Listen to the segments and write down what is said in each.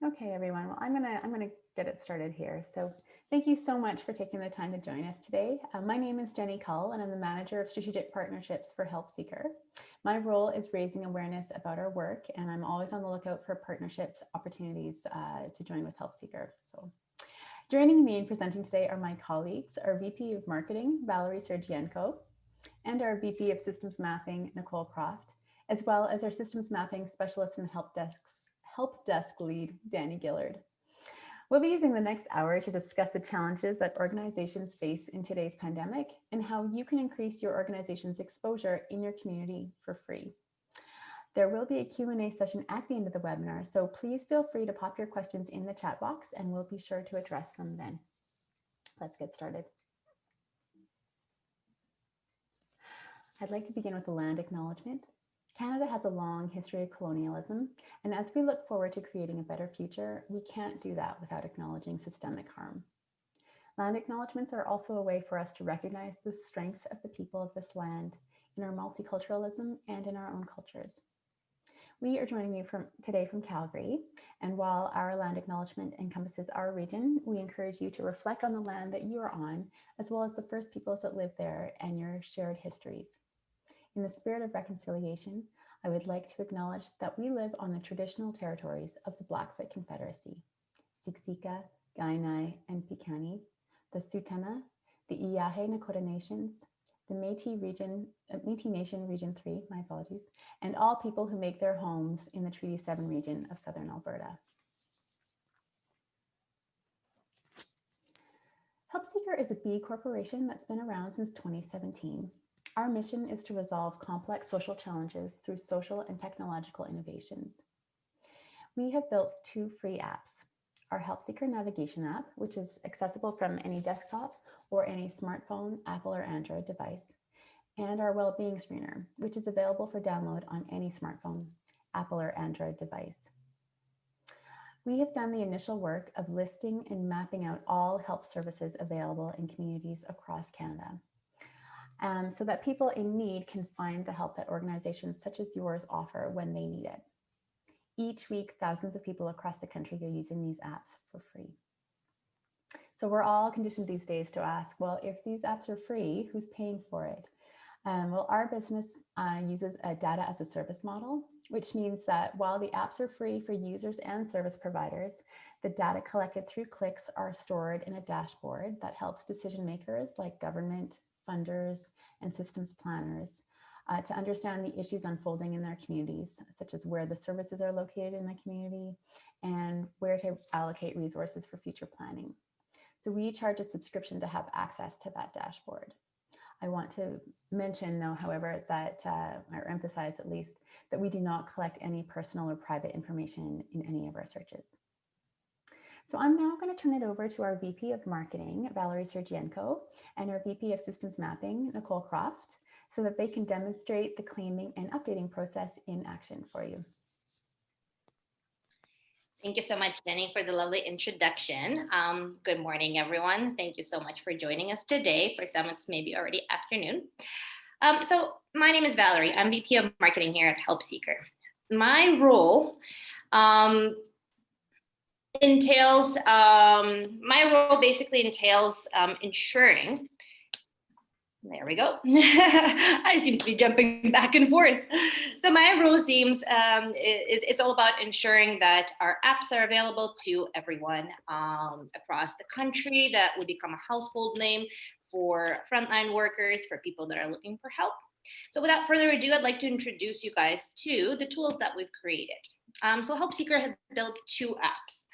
Okay, everyone. Well, I'm gonna get it started here. So, thank you so much for taking the time to join us today. My name is Jenny Cull, and I'm the manager of strategic partnerships for HelpSeeker. My role is raising awareness about our work, and I'm always on the lookout for partnerships opportunities to join with HelpSeeker. So, joining me in presenting today are my colleagues, our VP of Marketing, Valerie Sergienko, and our VP of Systems Mapping, Nicole Croft, as well as our Systems Mapping Specialist and help desk lead, Danny Gillard. We'll be using the next hour to discuss the challenges that organizations face in today's pandemic and how you can increase your organization's exposure in your community for free. There will be a Q&A session at the end of the webinar, so please feel free to pop your questions in the chat box and we'll be sure to address them then. Let's get started. I'd like to begin with a land acknowledgement. Canada has a long history of colonialism, and as we look forward to creating a better future, we can't do that without acknowledging systemic harm. Land acknowledgements are also a way for us to recognize the strengths of the people of this land in our multiculturalism and in our own cultures. We are joining you today from Calgary, and while our land acknowledgement encompasses our region, we encourage you to reflect on the land that you are on, as well as the First Peoples that live there and your shared histories. In the spirit of reconciliation, I would like to acknowledge that we live on the traditional territories of the Blackfoot Confederacy, Siksika, Kainai, and Piikani, the Tsutana, the Iahe Nakota Nations, the Métis Nation Region 3, my apologies, and all people who make their homes in the Treaty 7 region of Southern Alberta. HelpSeeker is a B corporation that's been around since 2017. Our mission is to resolve complex social challenges through social and technological innovations. We have built 2 free apps, our HelpSeeker navigation app, which is accessible from any desktop or any smartphone, Apple or Android device, and our well-being screener, which is available for download on any smartphone, Apple or Android device. We have done the initial work of listing and mapping out all help services available in communities across Canada, so that people in need can find the help that organizations such as yours offer when they need it. Each week, thousands of people across the country are using these apps for free. So we're all conditioned these days to ask, well, if these apps are free, who's paying for it? Well, our business uses a data as a service model, which means that while the apps are free for users and service providers, the data collected through clicks are stored in a dashboard that helps decision makers like government, funders, and systems planners to understand the issues unfolding in their communities, such as where the services are located in the community and where to allocate resources for future planning. So we charge a subscription to have access to that dashboard. I want to mention, though, however, that, or emphasize at least, that we do not collect any personal or private information in any of our searches. So I'm now going to turn it over to our VP of Marketing, Valerie Sergienko, and our VP of Systems Mapping, Nicole Croft, so that they can demonstrate the claiming and updating process in action for you. Thank you so much, Jenny, for the lovely introduction. Good morning, everyone. Thank you so much for joining us today. For some, it's maybe already afternoon. So my name is Valerie. I'm VP of Marketing here at HelpSeeker. My role basically entails ensuring. There we go. I seem to be jumping back and forth. So my role seems it's all about ensuring that our apps are available to everyone across the country. That would become a household name for frontline workers, for people that are looking for help. So without further ado, I'd like to introduce you guys to the tools that we've created. So HelpSeeker has built 2 apps.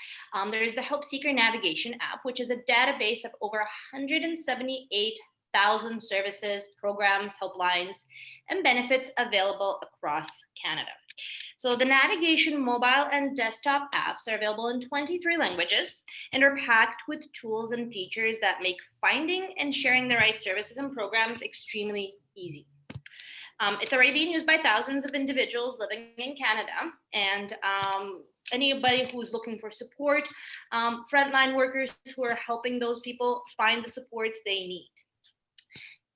There's the HelpSeeker navigation app, which is a database of over 178,000 services, programs, helplines, and benefits available across Canada. So the navigation mobile and desktop apps are available in 23 languages and are packed with tools and features that make finding and sharing the right services and programs extremely easy. It's already being used by thousands of individuals living in Canada, and anybody who's looking for support, frontline workers who are helping those people find the supports they need.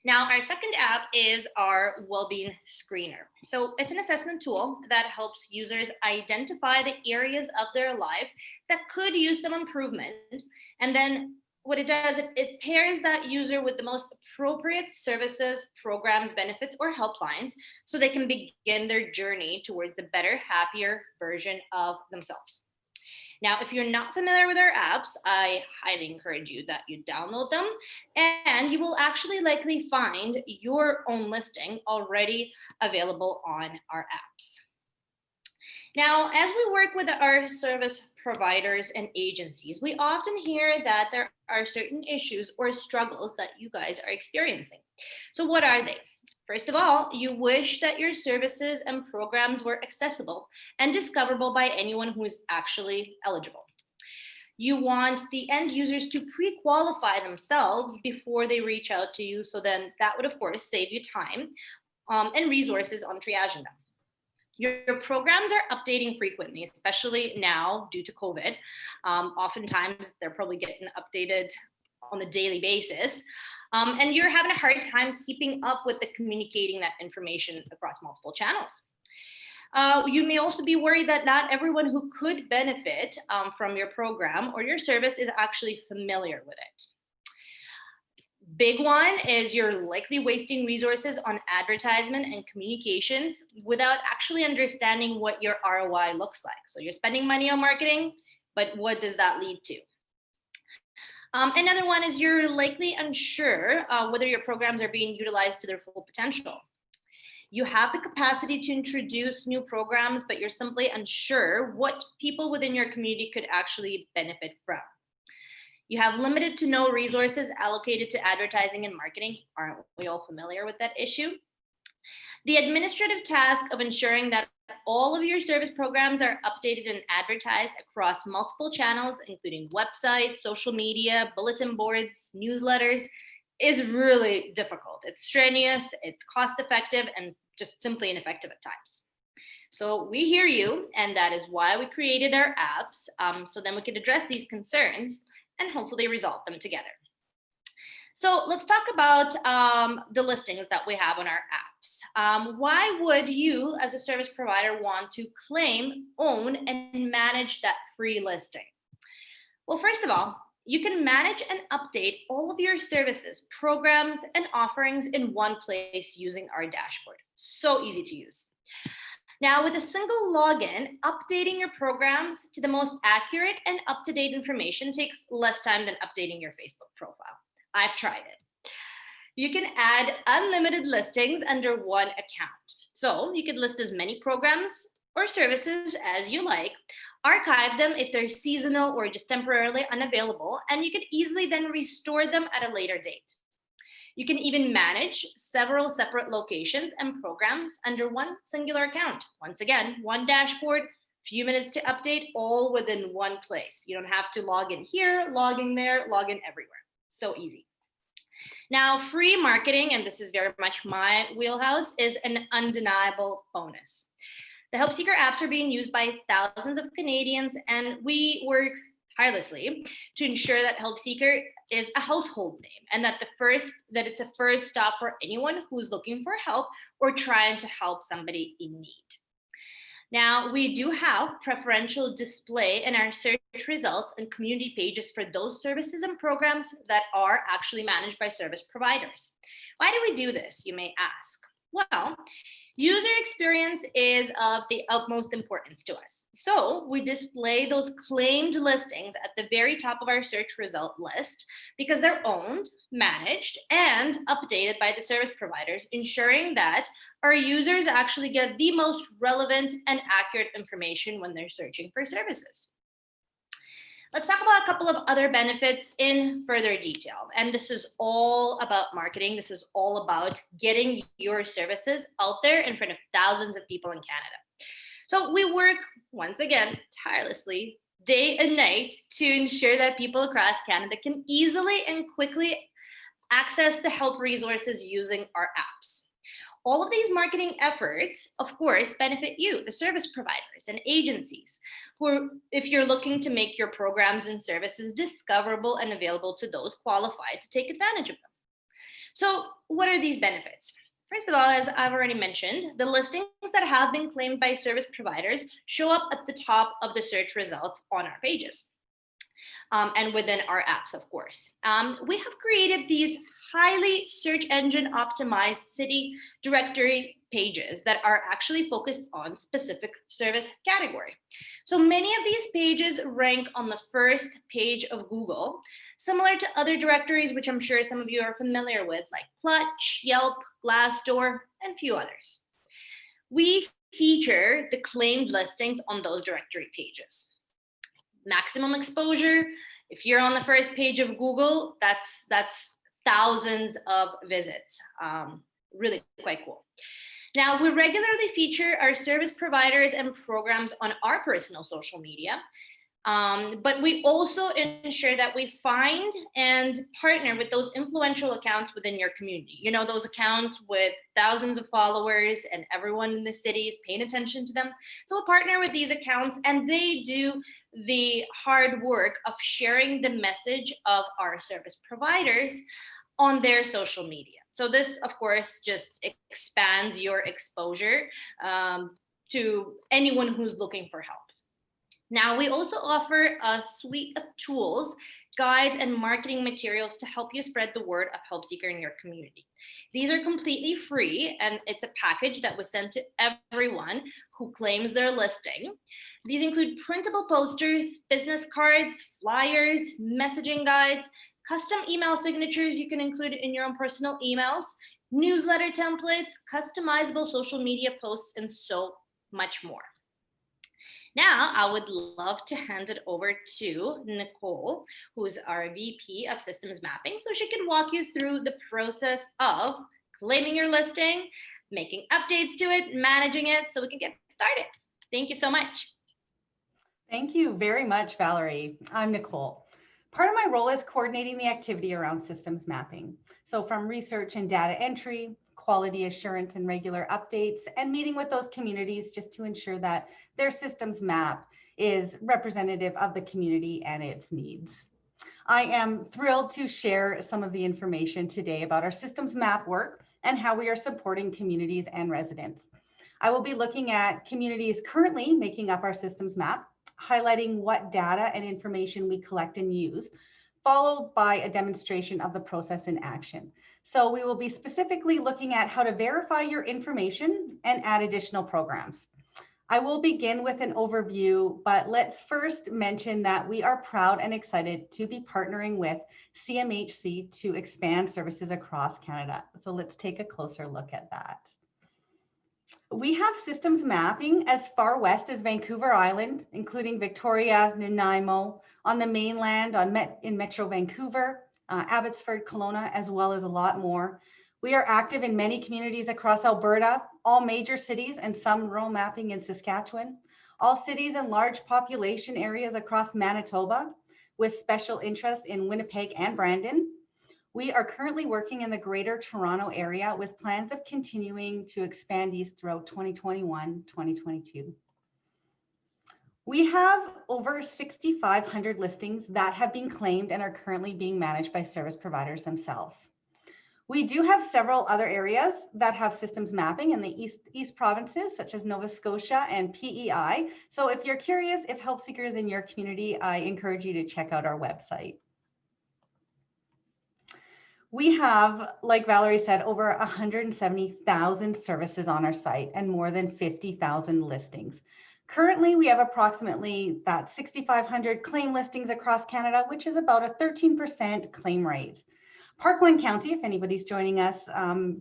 Now, our second app is our well-being screener. So it's an assessment tool that helps users identify the areas of their life that could use some improvement. And then what it does, it pairs that user with the most appropriate services, programs, benefits, or helplines so they can begin their journey towards a better, happier version of themselves. Now, if you're not familiar with our apps, I highly encourage you that you download them, and you will actually likely find your own listing already available on our apps. Now, as we work with our service providers and agencies, we often hear that there are certain issues or struggles that you guys are experiencing. So what are they? First of all, you wish that your services and programs were accessible and discoverable by anyone who is actually eligible. You want the end users to pre-qualify themselves before they reach out to you. So then that would, of course, save you time and resources on triaging them. Your programs are updating frequently, especially now due to COVID. Oftentimes, they're probably getting updated on a daily basis. And you're having a hard time keeping up with the communicating that information across multiple channels. You may also be worried that not everyone who could benefit from your program or your service is actually familiar with it. Big one is you're likely wasting resources on advertisement and communications without actually understanding what your ROI looks like. So you're spending money on marketing, but what does that lead to? Another one is you're likely unsure whether your programs are being utilized to their full potential. You have the capacity to introduce new programs, but you're simply unsure what people within your community could actually benefit from. You have limited to no resources allocated to advertising and marketing. Aren't we all familiar with that issue? The administrative task of ensuring that all of your service programs are updated and advertised across multiple channels, including websites, social media, bulletin boards, newsletters, is really difficult. It's strenuous, it's cost effective, and just simply ineffective at times. So we hear you, and that is why we created our apps, so then we could address these concerns and hopefully resolve them together. So let's talk about the listings that we have on our apps. Why would you, as a service provider, want to claim, own, and manage that free listing? Well, first of all, you can manage and update all of your services, programs, and offerings in one place using our dashboard. So easy to use. Now, with a single login, updating your programs to the most accurate and up-to-date information takes less time than updating your Facebook profile. I've tried it. You can add unlimited listings under one account. So you could list as many programs or services as you like, archive them if they're seasonal or just temporarily unavailable, and you could easily then restore them at a later date. You can even manage several separate locations and programs under one singular account. Once again, one dashboard, few minutes to update, all within one place. You don't have to log in here, log in there, log in everywhere. So easy. Now, free marketing, and this is very much my wheelhouse, is an undeniable bonus. The HelpSeeker apps are being used by thousands of Canadians, and we work tirelessly to ensure that HelpSeeker is a household name and that it's a first stop for anyone who's looking for help or trying to help somebody in need. Now, we do have preferential display in our search results and community pages for those services and programs that are actually managed by service providers. Why do we do this, you may ask? Well, user experience is of the utmost importance to us. So we display those claimed listings at the very top of our search result list because they're owned, managed, and updated by the service providers, ensuring that our users actually get the most relevant and accurate information when they're searching for services. Let's talk about a couple of other benefits in further detail. And this is all about marketing. This is all about getting your services out there in front of thousands of people in Canada. So we work, once again, tirelessly, day and night to ensure that people across Canada can easily and quickly access the help resources using our apps. All of these marketing efforts, of course, benefit you, the service providers and agencies, who, if you're looking to make your programs and services discoverable and available to those qualified to take advantage of them. So what are these benefits? First of all, as I've already mentioned, the listings that have been claimed by service providers show up at the top of the search results on our pages. And within our apps, of course. We have created these highly search engine optimized city directory pages that are actually focused on specific service category. So many of these pages rank on the first page of Google, similar to other directories, which I'm sure some of you are familiar with, like Clutch, Yelp, Glassdoor, and a few others. We feature the claimed listings on those directory pages. Maximum exposure, if you're on the first page of Google, that's thousands of visits. Really quite cool. Now, we regularly feature our service providers and programs on our personal social media, but we also ensure that we find and partner with those influential accounts within your community. You know, those accounts with thousands of followers and everyone in the city is paying attention to them. So we'll partner with these accounts and they do the hard work of sharing the message of our service providers on their social media. So this, of course, just expands your exposure to anyone who's looking for help. Now, we also offer a suite of tools, guides, and marketing materials to help you spread the word of HelpSeeker in your community. These are completely free, and it's a package that was sent to everyone who claims their listing. These include printable posters, business cards, flyers, messaging guides, custom email signatures you can include in your own personal emails, newsletter templates, customizable social media posts, and so much more. Now, I would love to hand it over to Nicole, who's our VP of Systems Mapping, so she can walk you through the process of claiming your listing, making updates to it, managing it, so we can get started. Thank you so much. Thank you very much, Valerie. I'm Nicole. Part of my role is coordinating the activity around systems mapping. So from research and data entry, quality assurance and regular updates, and meeting with those communities just to ensure that their systems map is representative of the community and its needs. I am thrilled to share some of the information today about our systems map work and how we are supporting communities and residents. I will be looking at communities currently making up our systems map, highlighting what data and information we collect and use, followed by a demonstration of the process in action. So we will be specifically looking at how to verify your information and add additional programs. I will begin with an overview, but let's first mention that we are proud and excited to be partnering with CMHC to expand services across Canada. So let's take a closer look at that. We have systems mapping as far west as Vancouver Island, including Victoria, Nanaimo, on the mainland, in Metro Vancouver, Abbotsford, Kelowna, as well as a lot more. We are active in many communities across Alberta, all major cities, and some rural mapping in Saskatchewan, all cities and large population areas across Manitoba, with special interest in Winnipeg and Brandon. We are currently working in the Greater Toronto area with plans of continuing to expand east throughout 2021-2022. We have over 6,500 listings that have been claimed and are currently being managed by service providers themselves. We do have several other areas that have systems mapping in the east provinces, such as Nova Scotia and PEI. So if you're curious if HelpSeeker is in your community, I encourage you to check out our website. We have, like Valerie said, over 170,000 services on our site and more than 50,000 listings. Currently, we have approximately that 6,500 claim listings across Canada, which is about a 13% claim rate. Parkland County, if anybody's joining us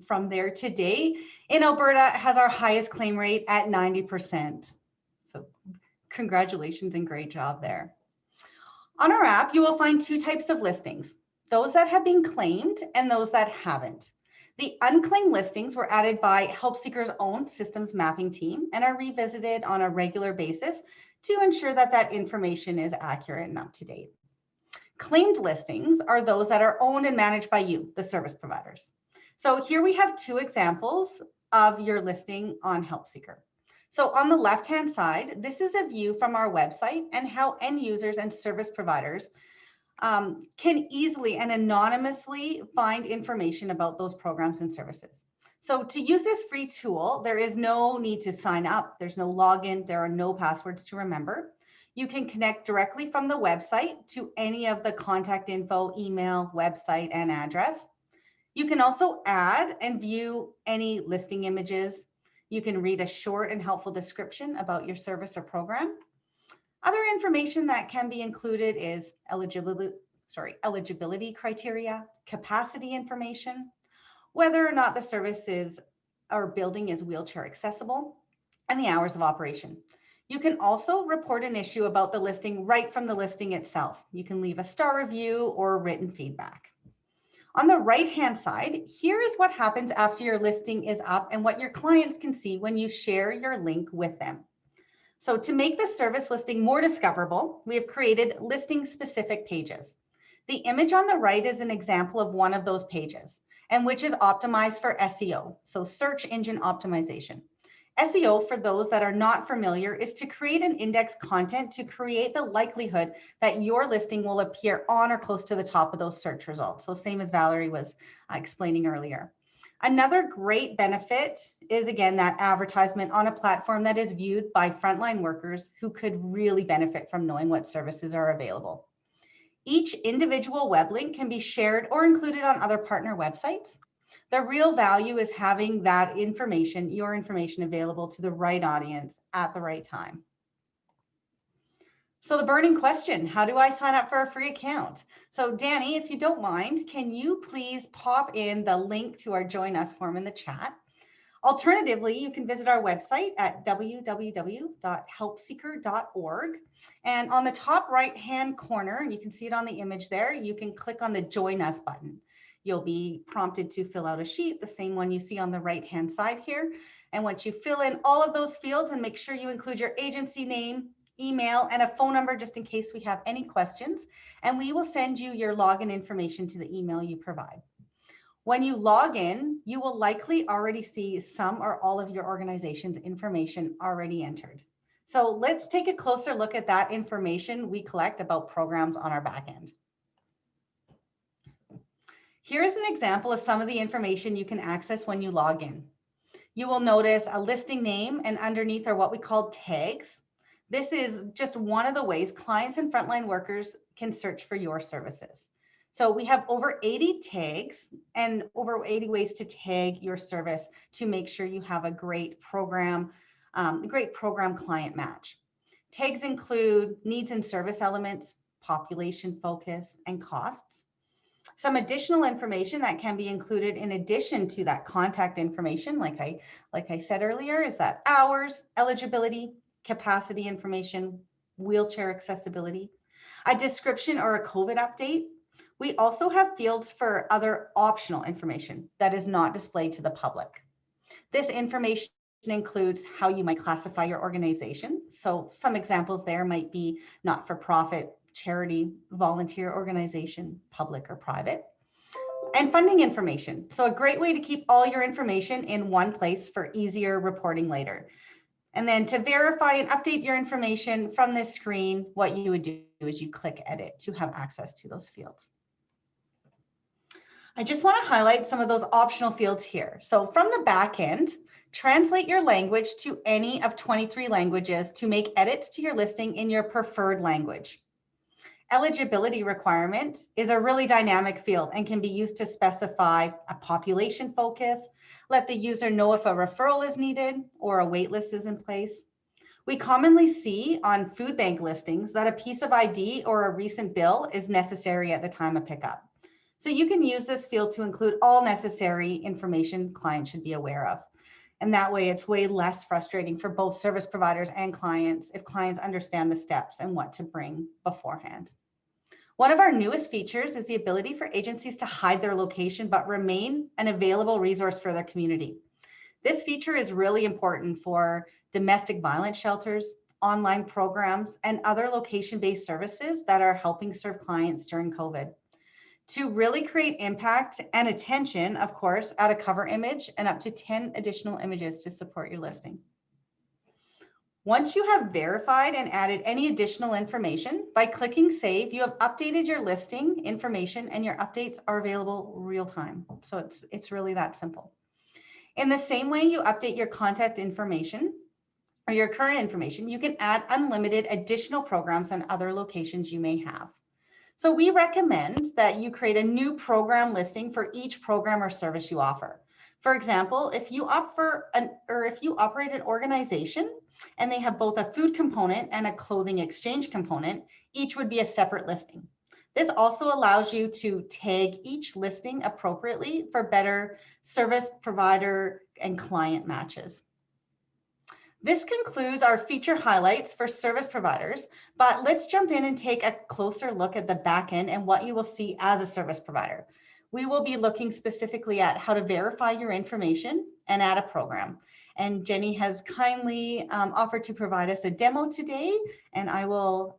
from there today, in Alberta has our highest claim rate at 90%. So congratulations and great job there. On our app, you will find two types of listings, those that have been claimed and those that haven't. The unclaimed listings were added by HelpSeeker's own systems mapping team and are revisited on a regular basis to ensure that that information is accurate and up to date. Claimed listings are those that are owned and managed by you, the service providers. So here we have two examples of your listing on HelpSeeker. So on the left-hand side, this is a view from our website and how end users and service providers can easily and anonymously find information about those programs and services. So to use this free tool, there is no need to sign up. There's no login. There are no passwords to remember. You can connect directly from the website to any of the contact info, email, website, and address. You can also add and view any listing images. You can read a short and helpful description about your service or program. Other information that can be included is eligibility criteria, capacity information, whether or not the service or building is wheelchair accessible, and the hours of operation. You can also report an issue about the listing right from the listing itself. You can leave a star review or written feedback. On the right-hand side, here is what happens after your listing is up and what your clients can see when you share your link with them. So to make the service listing more discoverable, we have created listing-specific pages. The image on the right is an example of one of those pages, and which is optimized for SEO, so search engine optimization. SEO, for those that are not familiar, is to create an index content to create the likelihood that your listing will appear on or close to the top of those search results. So same as Valerie was explaining earlier. Another great benefit is, again, that advertisement on a platform that is viewed by frontline workers who could really benefit from knowing what services are available. Each individual web link can be shared or included on other partner websites. The real value is having that information, your information, available to the right audience at the right time. So the burning question, how do I sign up for a free account? So Danny, if you don't mind, can you please pop in the link to our Join Us form in the chat? Alternatively, you can visit our website at www.helpseeker.org. And on the top right-hand corner, and you can see it on the image there, you can click on the Join Us button. You'll be prompted to fill out a sheet, the same one you see on the right-hand side here. And once you fill in all of those fields, and make sure you include your agency name, email, and a phone number just in case we have any questions, and we will send you your login information to the email you provide. When you log in, you will likely already see some or all of your organization's information already entered. So let's take a closer look at that information we collect about programs on our back end. Here's an example of some of the information you can access when you log in. You will notice a listing name, and underneath are what we call tags. This is just one of the ways clients and frontline workers can search for your services. So we have over 80 tags and over 80 ways to tag your service to make sure you have a great program client match. Tags include needs and service elements, population focus, and costs. Some additional information that can be included in addition to that contact information, like I said earlier, is that hours, eligibility, capacity information, wheelchair accessibility, a description or a COVID update. We also have fields for other optional information that is not displayed to the public. This information includes how you might classify your organization. So some examples there might be not-for-profit, charity, volunteer organization, public or private, and funding information. So a great way to keep all your information in one place for easier reporting later. And then to verify and update your information from this screen, what you would do is you click edit to have access to those fields. I just want to highlight some of those optional fields here. So from the back end, translate your language to any of 23 languages to make edits to your listing in your preferred language. Eligibility requirement is a really dynamic field and can be used to specify a population focus, let the user know if a referral is needed or a wait list is in place. We commonly see on food bank listings that a piece of ID or a recent bill is necessary at the time of pickup. So you can use this field to include all necessary information clients should be aware of. And that way it's way less frustrating for both service providers and clients if clients understand the steps and what to bring beforehand. One of our newest features is the ability for agencies to hide their location but remain an available resource for their community. This feature is really important for domestic violence shelters, online programs, and other location-based services that are helping serve clients during COVID. To really create impact and attention, of course, add a cover image and up to 10 additional images to support your listing. Once you have verified and added any additional information, by clicking save, you have updated your listing information and your updates are available real time. So it's really that simple. In the same way you update your contact information or your current information, you can add unlimited additional programs and other locations you may have. So we recommend that you create a new program listing for each program or service you offer. For example, if you operate an organization and they have both a food component and a clothing exchange component, each would be a separate listing. This also allows you to tag each listing appropriately for better service provider and client matches. This concludes our feature highlights for service providers, but let's jump in and take a closer look at the back end and what you will see as a service provider. We will be looking specifically at how to verify your information and add a program. And Jenny has kindly offered to provide us a demo today, and I will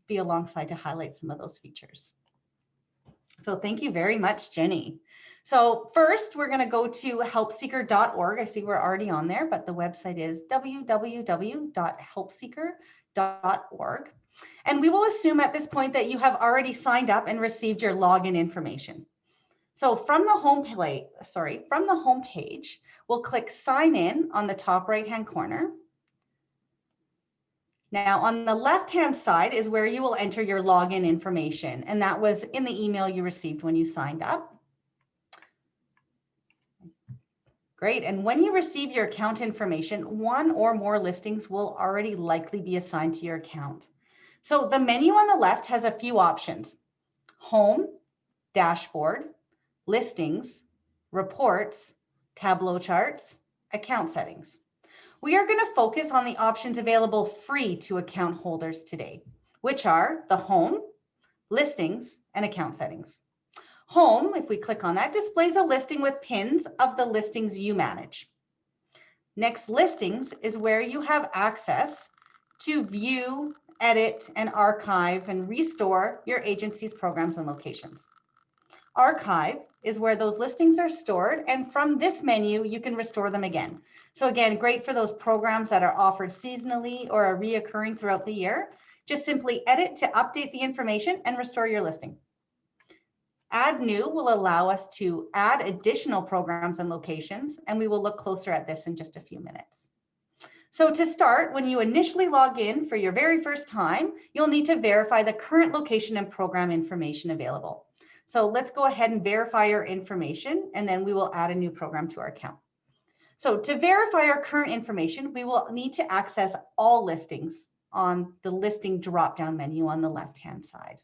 be alongside to highlight some of those features. So thank you very much, Jenny. So first, we're going to go to helpseeker.org. I see we're already on there, but the website is www.helpseeker.org. And we will assume at this point that you have already signed up and received your login information. So from the home page, we'll click sign in on the top right-hand corner. Now on the left-hand side is where you will enter your login information, and that was in the email you received when you signed up. Great, and when you receive your account information, one or more listings will already likely be assigned to your account. So the menu on the left has a few options: home, dashboard, listings, reports, Tableau charts, account settings. We are going to focus on the options available free to account holders today, which are the home, listings, and account settings. Home, if we click on that, displays a listing with pins of the listings you manage. Next, listings is where you have access to view, edit, and archive and restore your agency's programs and locations. Archive is where those listings are stored, and from this menu, you can restore them again. So again, great for those programs that are offered seasonally or are reoccurring throughout the year. Just simply edit to update the information and restore your listing. Add new will allow us to add additional programs and locations, and we will look closer at this in just a few minutes. So to start, when you initially log in for your very first time, you'll need to verify the current location and program information available. So let's go ahead and verify our information, and then we will add a new program to our account. So to verify our current information, we will need to access all listings on the listing drop-down menu on the left-hand side.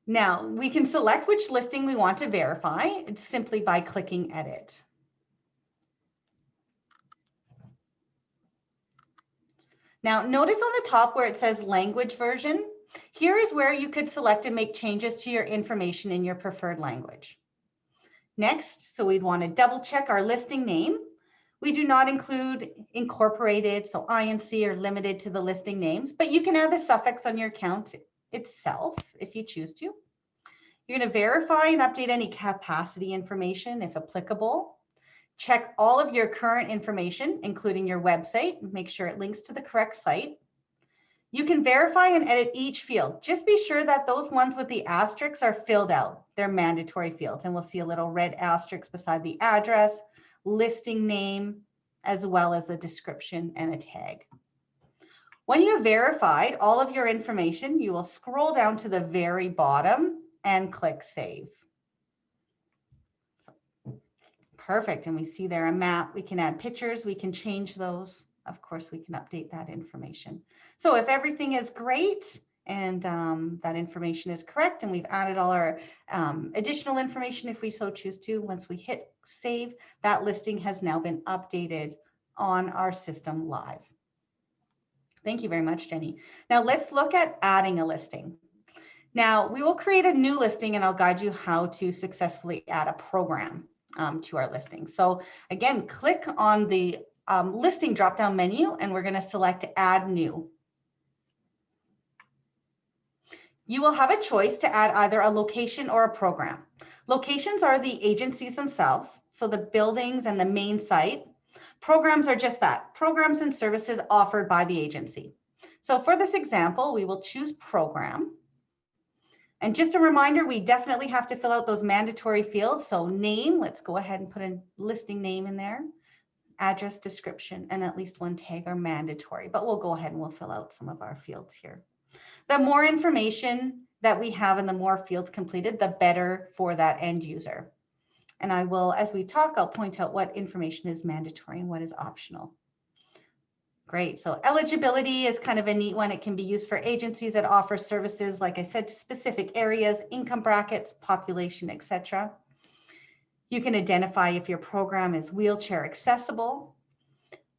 Now, we can select which listing we want to verify simply by clicking edit. Now, notice on the top where it says language version, here is where you could select and make changes to your information in your preferred language. Next, so we'd want to double check our listing name. We do not include incorporated, so INC are limited to the listing names, but you can add the suffix on your account itself if you choose to. You're going to verify and update any capacity information if applicable. Check all of your current information, including your website, make sure it links to the correct site. You can verify and edit each field. Just be sure that those ones with the asterisks are filled out. They're mandatory fields, and we'll see a little red asterisk beside the address, listing name, as well as the description and a tag. When you have verified all of your information, you will scroll down to the very bottom and click save. So, perfect, and we see there a map. We can add pictures, we can change those. Of course, we can update that information. So if everything is great and that information is correct and we've added all our additional information if we so choose to, once we hit save, that listing has now been updated on our system live. Thank you very much, Jenny. Now let's look at adding a listing. Now we will create a new listing and I'll guide you how to successfully add a program to our listing. So again, click on the listing drop-down menu and we're going to select add new. You will have a choice to add either a location or a program. Locations are the agencies themselves, so the buildings and the main site. Programs are just that, programs and services offered by the agency. So for this example, we will choose program. And just a reminder, we definitely have to fill out those mandatory fields. So name, let's go ahead and put a listing name in there. Address, description, and at least one tag are mandatory, but we'll go ahead and we'll fill out some of our fields here. The more information that we have and the more fields completed, the better for that end user. And I will, as we talk, I'll point out what information is mandatory and what is optional. Great. So eligibility is kind of a neat one. It can be used for agencies that offer services, like I said, to specific areas, income brackets, population, etc. You can identify if your program is wheelchair accessible.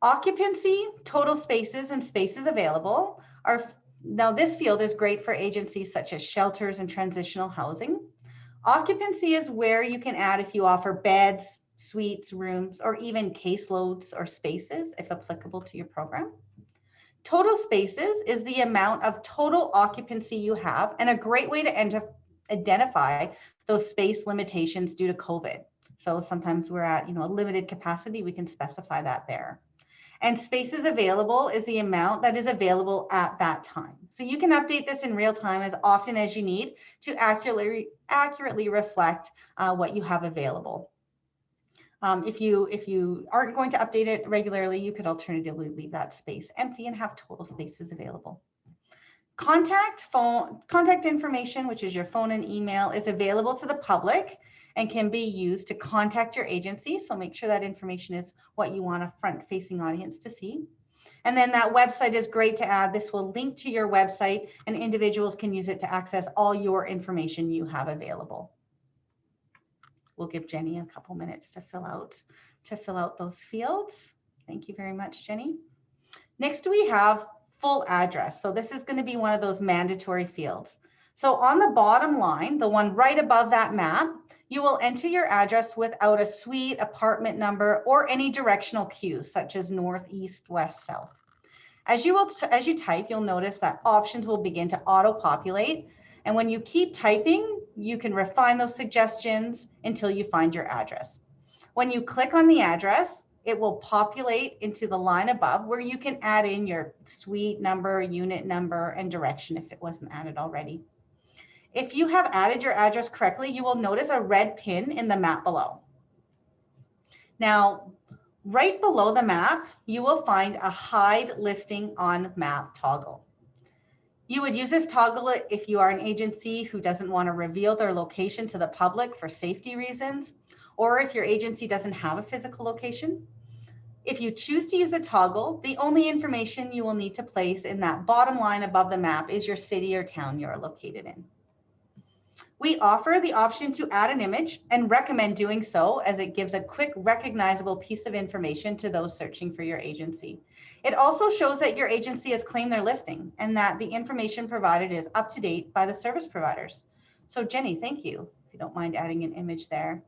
Occupancy, total spaces, and spaces available are, now this field is great for agencies such as shelters and transitional housing. Occupancy is where you can add if you offer beds, suites, rooms, or even caseloads or spaces, if applicable to your program. Total spaces is the amount of total occupancy you have, and a great way to identify those space limitations due to COVID. So sometimes we're at, a limited capacity, we can specify that there. And spaces available is the amount that is available at that time. So you can update this in real time as often as you need to accurately reflect what you have available. If you aren't going to update it regularly, you could alternatively leave that space empty and have total spaces available. Contact information, which is your phone and email, is available to the public and can be used to contact your agency. So make sure that information is what you want a front-facing audience to see. And then that website is great to add. This will link to your website and individuals can use it to access all your information you have available. We'll give Jenny a couple minutes to fill out those fields. Thank you very much, Jenny. Next, we have full address. So this is going to be one of those mandatory fields. So on the bottom line, the one right above that map, you will enter your address without a suite, apartment number, or any directional cues such as north, east, west, south. As you type, you'll notice that options will begin to auto-populate. And when you keep typing, you can refine those suggestions until you find your address. When you click on the address, it will populate into the line above where you can add in your suite number, unit number, and direction if it wasn't added already. If you have added your address correctly, you will notice a red pin in the map below. Now, right below the map, you will find a hide listing on map toggle. You would use this toggle if you are an agency who doesn't want to reveal their location to the public for safety reasons, or if your agency doesn't have a physical location. If you choose to use a toggle, the only information you will need to place in that bottom line above the map is your city or town you are located in. We offer the option to add an image and recommend doing so as it gives a quick recognizable piece of information to those searching for your agency. It also shows that your agency has claimed their listing and that the information provided is up to date by the service providers. So Jenny, thank you, if you don't mind adding an image there.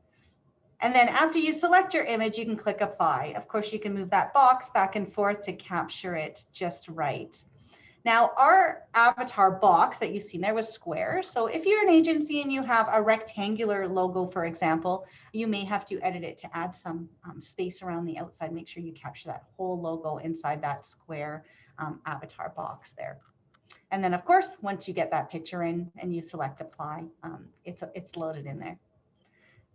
And then after you select your image, you can click apply. Of course, you can move that box back and forth to capture it just right. Now, our avatar box that you've seen there was square. So if you're an agency and you have a rectangular logo, for example, you may have to edit it to add some space around the outside. Make sure you capture that whole logo inside that square avatar box there. And then, of course, once you get that picture in and you select apply, it's loaded in there.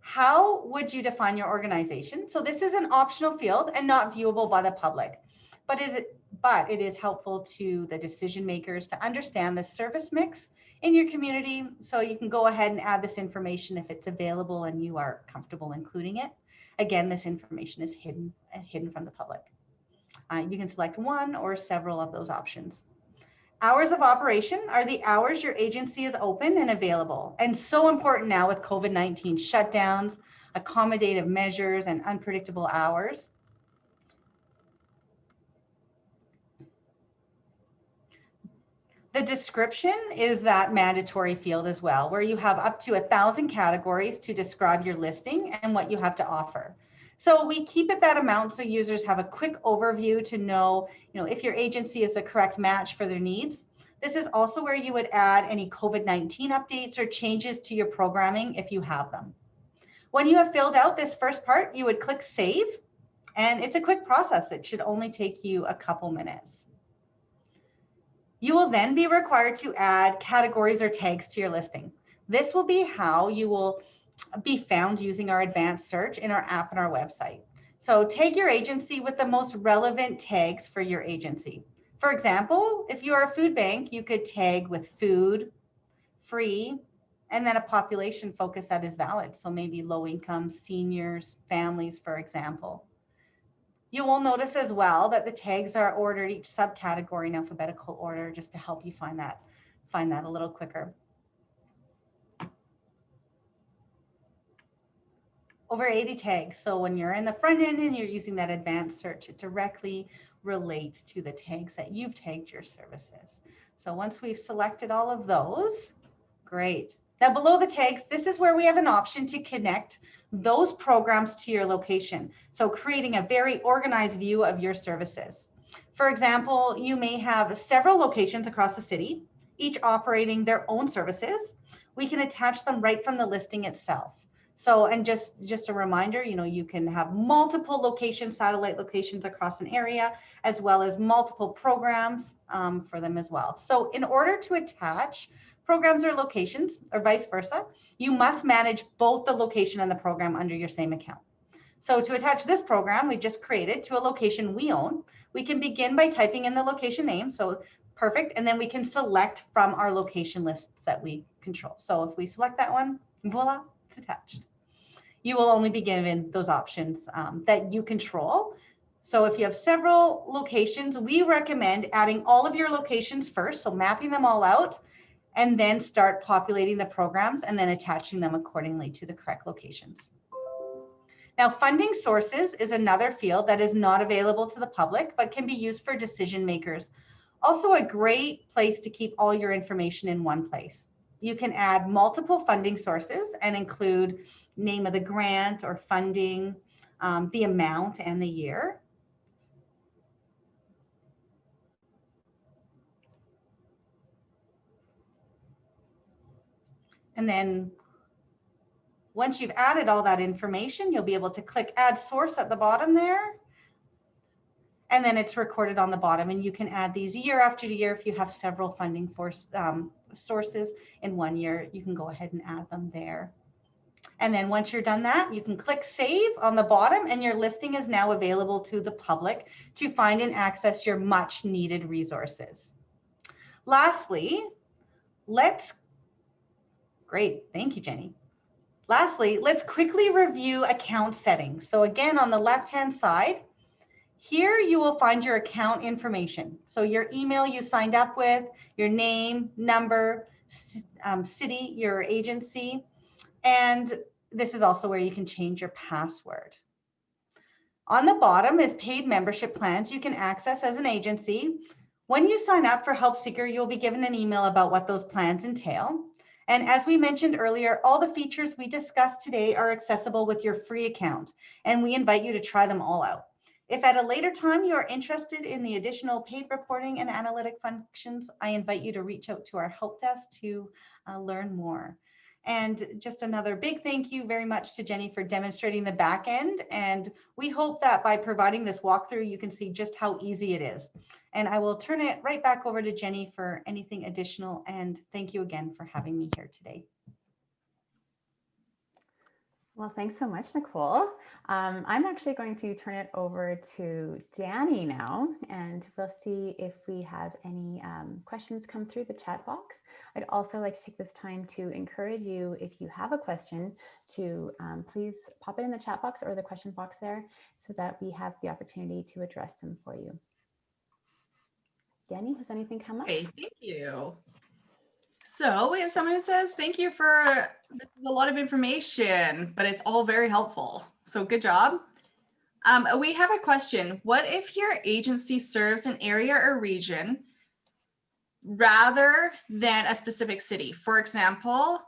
How would you define your organization? So this is an optional field and not viewable by the public, but it is helpful to the decision makers to understand the service mix in your community. So you can go ahead and add this information if it's available and you are comfortable including it. Again, this information is hidden from the public. You can select one or several of those options. Hours of operation are the hours your agency is open and available. And so important now with COVID-19 shutdowns, accommodative measures, and unpredictable hours. The description is that mandatory field as well, where you have up to 1,000 categories to describe your listing and what you have to offer. So we keep it that amount so users have a quick overview to know, if your agency is the correct match for their needs. This is also where you would add any COVID-19 updates or changes to your programming if you have them. When you have filled out this first part, you would click Save, And it's a quick process. It should only take you a couple minutes. You will then be required to add categories or tags to your listing. This will be how you will be found using our advanced search in our app and our website. So tag your agency with the most relevant tags for your agency. For example, if you are a food bank, you could tag with food, free, and then a population focus that is valid. So maybe low income, seniors, families, for example. You will notice as well that the tags are ordered each subcategory in alphabetical order, just to help you find that a little quicker. Over 80 tags. So when you're in the front end and you're using that advanced search, it directly relates to the tags that you've tagged your services. So once we've selected all of those, great. Now below the tags, this is where we have an option to connect those programs to your location. So creating a very organized view of your services. For example, you may have several locations across the city, each operating their own services. We can attach them right from the listing itself. So, and just a reminder, you can have multiple locations, satellite locations across an area, as well as multiple programs for them as well. So in order to attach programs or locations, or vice versa, you must manage both the location and the program under your same account. So to attach this program we just created to a location we own, we can begin by typing in the location name. So perfect. And then we can select from our location lists that we control. So if we select that one, voila, it's attached. You will only be given those options that you control. So if you have several locations, we recommend adding all of your locations first. So mapping them all out, and then start populating the programs and then attaching them accordingly to the correct locations. Now, funding sources is another field that is not available to the public, but can be used for decision makers. Also a great place to keep all your information in one place. You can add multiple funding sources and include name of the grant or funding, the amount and the year. And then once you've added all that information, you'll be able to click add source at the bottom there. And then it's recorded on the bottom, and you can add these year after year. If you have several funding sources in one year, you can go ahead and add them there. And then once you're done that, you can click save on the bottom, and your listing is now available to the public to find and access your much needed resources. Lastly, great, thank you, Jenny. Lastly, let's quickly review account settings. So again, on the left-hand side, here you will find your account information. So your email you signed up with, your name, number, city, your agency, and this is also where you can change your password. On the bottom is paid membership plans you can access as an agency. When you sign up for HelpSeeker, you'll be given an email about what those plans entail. And as we mentioned earlier, all the features we discussed today are accessible with your free account, and we invite you to try them all out. If at a later time you are interested in the additional paid reporting and analytic functions, I invite you to reach out to our help desk to learn more. And just another big thank you very much to Jenny for demonstrating the back end. And we hope that by providing this walkthrough, you can see just how easy it is. And I will turn it right back over to Jenny for anything additional. And thank you again for having me here today. Well, thanks so much, Nicole. I'm actually going to turn it over to Danny now, and we'll see if we have any questions come through the chat box. I'd also like to take this time to encourage you, if you have a question, to please pop it in the chat box or the question box there so that we have the opportunity to address them for you. Danny, has anything come up? Hey, thank you. So we have someone who says, thank you for a lot of information, but it's all very helpful. So good job. We have a question. What if your agency serves an area or region rather than a specific city? For example,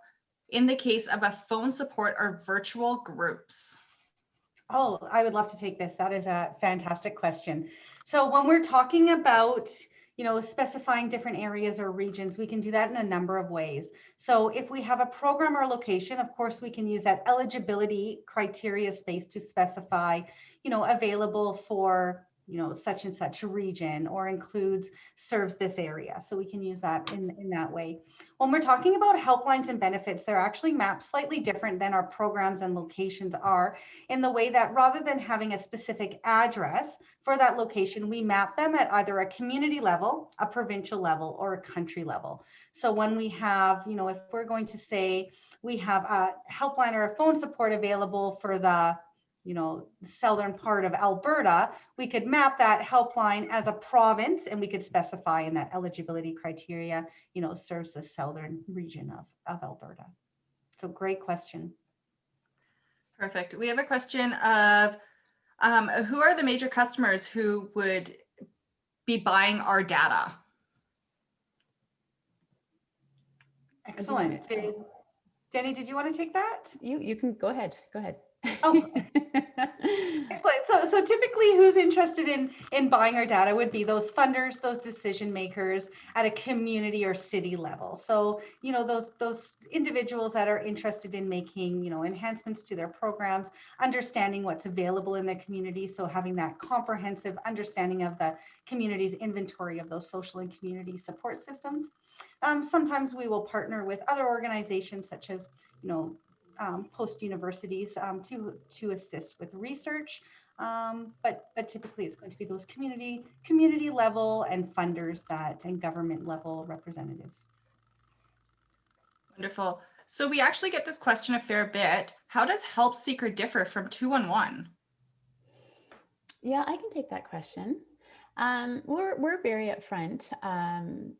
in the case of a phone support or virtual groups. Oh, I would love to take this. That is a fantastic question. So when we're talking about specifying different areas or regions, we can do that in a number of ways. So if we have a program or location, of course, we can use that eligibility criteria space to specify, available for, such and such region, or includes serves this area. So we can use that in that way. When we're talking about helplines and benefits, they're actually mapped slightly different than our programs and locations are, in the way that rather than having a specific address for that location, we map them at either a community level, a provincial level, or a country level. So when we have, if we're going to say we have a helpline or a phone support available for the southern part of Alberta, we could map that helpline as a province, and we could specify in that eligibility criteria, serves the southern region of Alberta. So great question. Perfect. We have a question of who are the major customers who would be buying our data? Excellent. Jenny, did you want to take that? You can go ahead. Go ahead. Oh. Excellent. So typically who's interested in buying our data would be those funders, those decision makers at a community or city level. So, those individuals that are interested in making, enhancements to their programs, understanding what's available in the community. So having that comprehensive understanding of the community's inventory of those social and community support systems. Sometimes we will partner with other organizations such as, post universities to assist with research, but typically it's going to be those community level and funders and government level representatives. Wonderful. So we actually get this question a fair bit. How does HelpSeeker differ from 211? Yeah, I can take that question. We're very upfront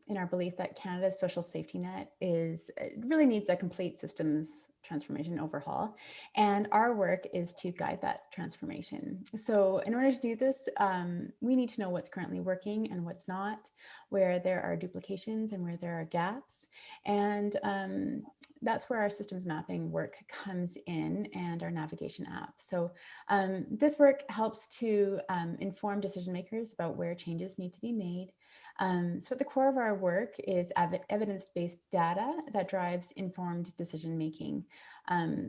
in our belief that Canada's social safety net really needs a complete systems transformation overhaul, and our work is to guide that transformation. So in order to do this, we need to know what's currently working and what's not, where there are duplications and where there are gaps, and that's where our systems mapping work comes in, and our navigation app. So this work helps to inform decision makers about where changes need to be made. So at the core of our work is evidence-based data that drives informed decision making.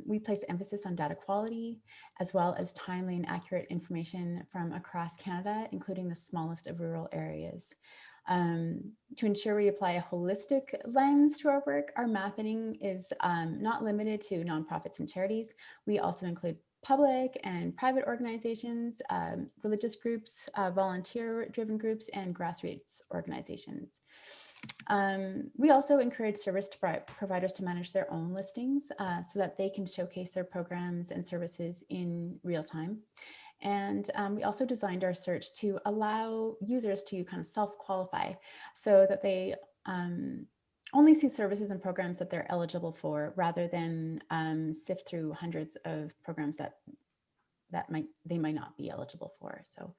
We place emphasis on data quality, as well as timely and accurate information from across Canada, including the smallest of rural areas. To ensure we apply a holistic lens to our work, our mapping is not limited to nonprofits and charities. We also include public and private organizations, religious groups, volunteer-driven groups, and grassroots organizations. We also encourage service providers to manage their own listings so that they can showcase their programs and services in real time. And we also designed our search to allow users to kind of self-qualify so that they only see services and programs that they're eligible for, rather than sift through hundreds of programs that they might not be eligible for. So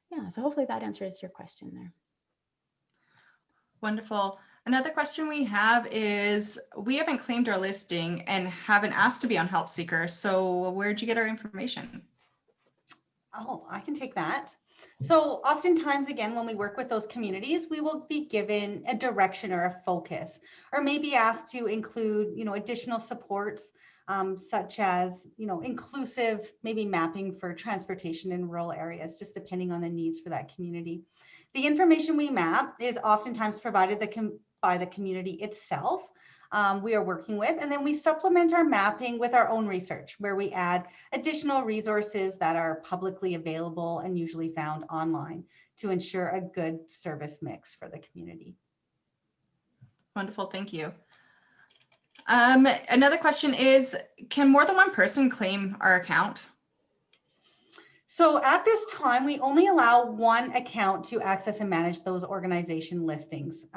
yeah, so hopefully that answers your question there. Wonderful. Another question we have is, we haven't claimed our listing and haven't asked to be on HelpSeeker. So where'd you get our information? Oh, I can take that. So oftentimes, again, when we work with those communities, we will be given a direction or a focus, or maybe asked to include, additional supports, such as, inclusive, maybe mapping for transportation in rural areas, just depending on the needs for that community. The information we map is oftentimes provided by the community itself. We are working with, and then we supplement our mapping with our own research, where we add additional resources that are publicly available and usually found online to ensure a good service mix for the community. Wonderful, thank you. Another question is, can more than one person claim our account? So at this time, we only allow one account to access and manage those organization listings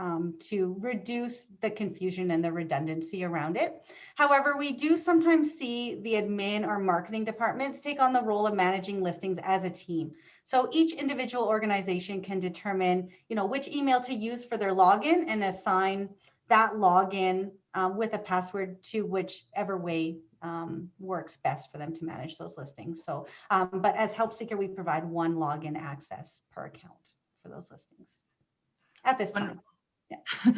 to reduce the confusion and the redundancy around it. However, we do sometimes see the admin or marketing departments take on the role of managing listings as a team. So each individual organization can determine, which email to use for their login and assign that login with a password to whichever way works best for them to manage those listings. So, but as HelpSeeker, we provide one login access per account for those listings at this time. Yeah.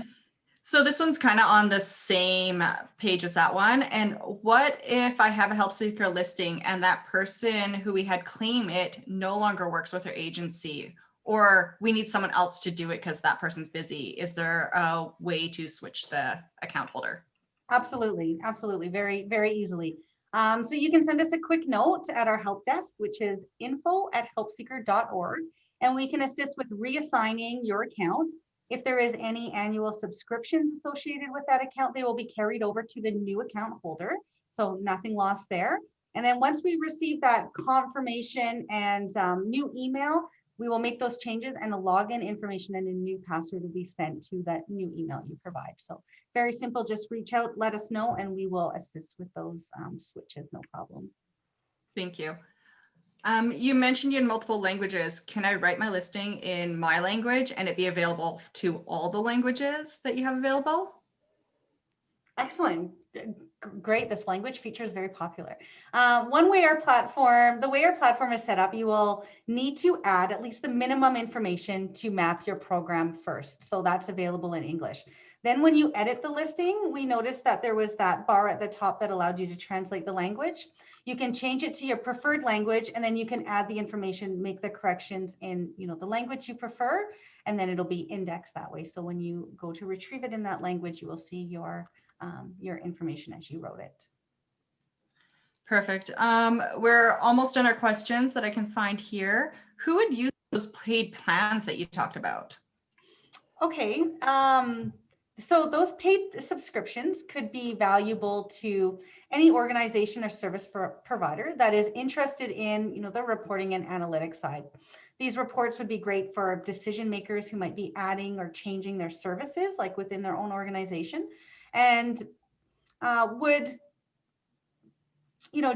So this one's kind of on the same page as that one. And what if I have a help seeker listing and that person who we had claim it no longer works with our agency, or we need someone else to do it because that person's busy? Is there a way to switch the account holder? Absolutely, absolutely, very, very easily. So you can send us a quick note at our help desk, which is info@helpseeker.org, and we can assist with reassigning your account. If there is any annual subscriptions associated with that account, they will be carried over to the new account holder. So nothing lost there. And then once we receive that confirmation and new email, we will make those changes and a login information and a new password will be sent to that new email you provide. So very simple, just reach out, let us know, and we will assist with those switches, no problem. Thank you. You mentioned you had multiple languages. Can I write my listing in my language and it be available to all the languages that you have available? Excellent. Great. This language feature is very popular. The way our platform is set up, you will need to add at least the minimum information to map your program first. So that's available in English. Then when you edit the listing, we noticed that there was that bar at the top that allowed you to translate the language. You can change it to your preferred language, and then you can add the information, make the corrections in the language you prefer, and then it'll be indexed that way. So when you go to retrieve it in that language, you will see your information as you wrote it. Perfect. We're almost done our questions that I can find here. Who would use those paid plans that you talked about? Okay. So those paid subscriptions could be valuable to any organization or service provider that is interested in the reporting and analytics side. These reports would be great for decision makers who might be adding or changing their services like within their own organization, and would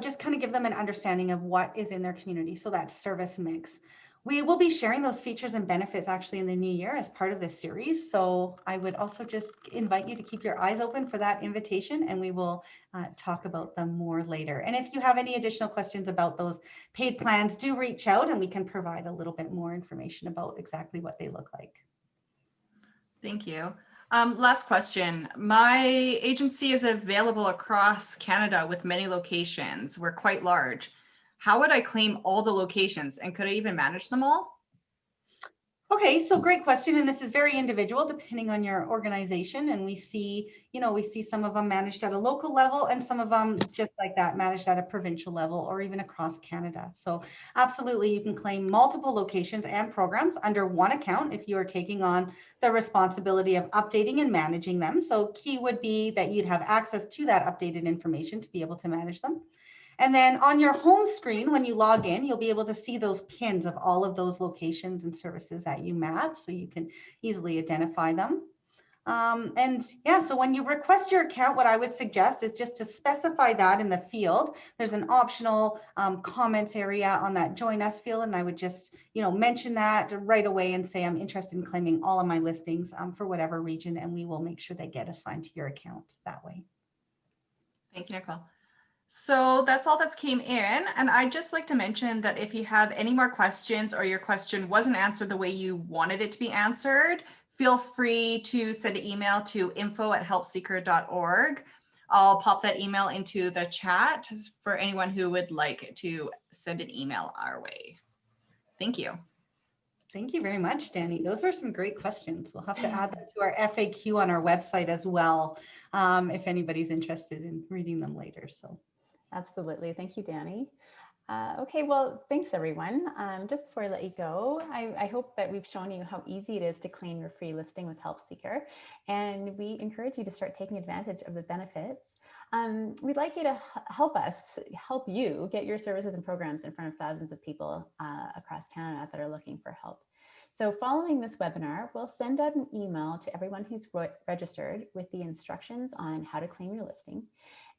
just kind of give them an understanding of what is in their community. So that service mix. We will be sharing those features and benefits actually in the new year as part of this series. So I would also just invite you to keep your eyes open for that invitation, and we will talk about them more later. And if you have any additional questions about those paid plans, do reach out and we can provide a little bit more information about exactly what they look like. Thank you. Last question. My agency is available across Canada with many locations. We're quite large. How would I claim all the locations, and could I even manage them all? Okay, so great question, and this is very individual depending on your organization. And we see some of them managed at a local level, and some of them just like that managed at a provincial level or even across Canada. So absolutely, you can claim multiple locations and programs under one account if you are taking on the responsibility of updating and managing them. So key would be that you'd have access to that updated information to be able to manage them. And then on your home screen, when you log in, you'll be able to see those pins of all of those locations and services that you map, so you can easily identify them. And yeah, so when you request your account, what I would suggest is just to specify that in the field. There's an optional comments area on that join us field, and I would just mention that right away and say I'm interested in claiming all of my listings for whatever region, and we will make sure they get assigned to your account that way. Thank you, Nicole. So that's all that's came in. And I'd just like to mention that if you have any more questions or your question wasn't answered the way you wanted it to be answered, feel free to send an email to info@helpseeker.org. I'll pop that email into the chat for anyone who would like to send an email our way. Thank you. Thank you very much, Danny. Those were some great questions. We'll have to add that to our FAQ on our website as well, if anybody's interested in reading them later. So. Absolutely. Thank you, Danny. Okay, well, thanks everyone. Just before I let you go, I hope that we've shown you how easy it is to claim your free listing with HelpSeeker, and we encourage you to start taking advantage of the benefits. We'd like you to help you get your services and programs in front of thousands of people across Canada that are looking for help. So following this webinar, we'll send out an email to everyone who's registered with the instructions on how to claim your listing.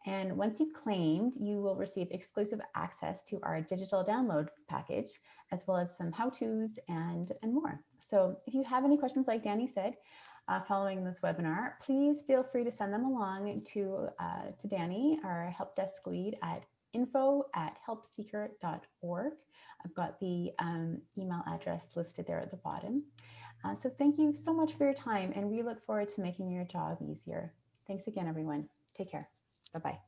And once you've claimed, you will receive exclusive access to our digital download package, as well as some how-tos and more. So if you have any questions, like Danny said, following this webinar, please feel free to send them along to Danny, our help desk lead at info@helpseeker.org. I've got the email address listed there at the bottom. So thank you so much for your time, and we look forward to making your job easier. Thanks again, everyone. Take care. Bye-bye.